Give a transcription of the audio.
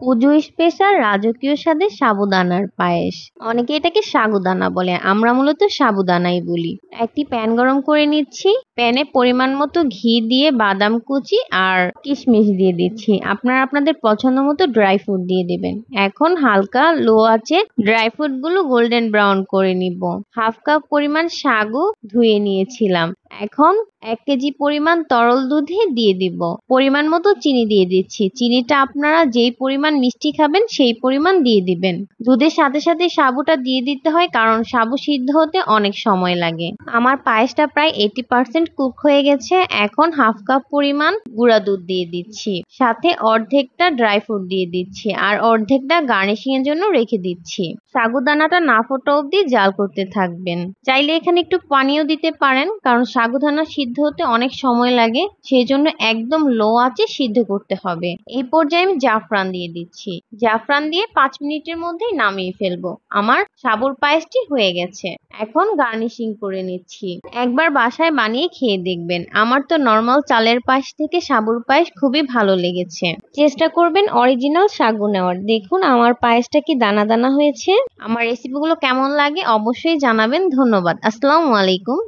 পুজো special রাজকীয় স্বাদের সাবুদানার পায়েস। অনেকে এটাকে সাগুদানা বলে, আমরা মূলত সাবুদানাই বলি। একটি প্যান গরম করে নিচ্ছি। প্যানে পরিমাণ মতো ঘি দিয়ে বাদাম কুচি আর কিশমিশ দিয়ে দিচ্ছি। আপনারা আপনাদের পছন্দ মতো ড্রাই ফ্রুট দিয়ে দিবেন। এখন হালকা লো আঁচে ড্রাই ফ্রুট গুলো গোল্ডেন ব্রাউন করে নিব। হাফ কাপ পরিমাণ সাগু ধুয়ে নিয়েছিলাম। এখন 1 কেজি পরিমাণ তরল দুধে দিয়ে দিব। পরিমাণ মতো চিনি দিয়ে দিচ্ছি। চিনিটা আপনারা যেই পরিমাণ মিষ্টি খাবেন সেই পরিমাণ দিয়ে দিবেন। দুধের সাথে সাথে সাবুটা দিয়ে দিতে হয়, কারণ সাবু সিদ্ধ হতে অনেক সময় লাগে। আমার পায়েসটা প্রায় 80% কুক হয়ে গেছে। এখন হাফ কাপ পরিমাণ গুঁড়া দুধ দিয়ে দিচ্ছি, সাথে অর্ধেকটা ড্রাই ফ্রুট দিয়ে দিচ্ছি আর অর্ধেকটা গার্নিশিং এর জন্য রেখে দিচ্ছি। সাগুদানাটা না ফোটা অবধি জাল করতে থাকবেন। চাইলে এখানে একটু পানিও দিতে পারেন, কারণ সাগুদানা সিদ্ধ হতে অনেক সময় লাগে, সেই জন্য একদম লো আঁচে সিদ্ধ করতে হবে। এই পর্যায়ে আমি জাফরান দিয়ে দিচ্ছি। জাফরান দিয়ে 5 মিনিটের মধ্যেই নামিয়ে ফেলবো। আমার সাবুর পায়েসটি হয়ে গেছে। এখন গার্নিশিং করে নিচ্ছি। একবার বাসায় বানিয়ে খেয়ে দেখবেন। আমার তো নর্মাল চালের পায়েস থেকে সাবুর পায়েস খুবই ভালো লেগেছে। চেষ্টা করবেন অরিজিনাল সাগু নেওয়ার। দেখুন আমার পায়েসটা কি দানা দানা হয়েছে। আমার রেসিপিগুলো কেমন লাগে অবশ্যই জানাবেন। ধন্যবাদ। আসসালামু আলাইকুম।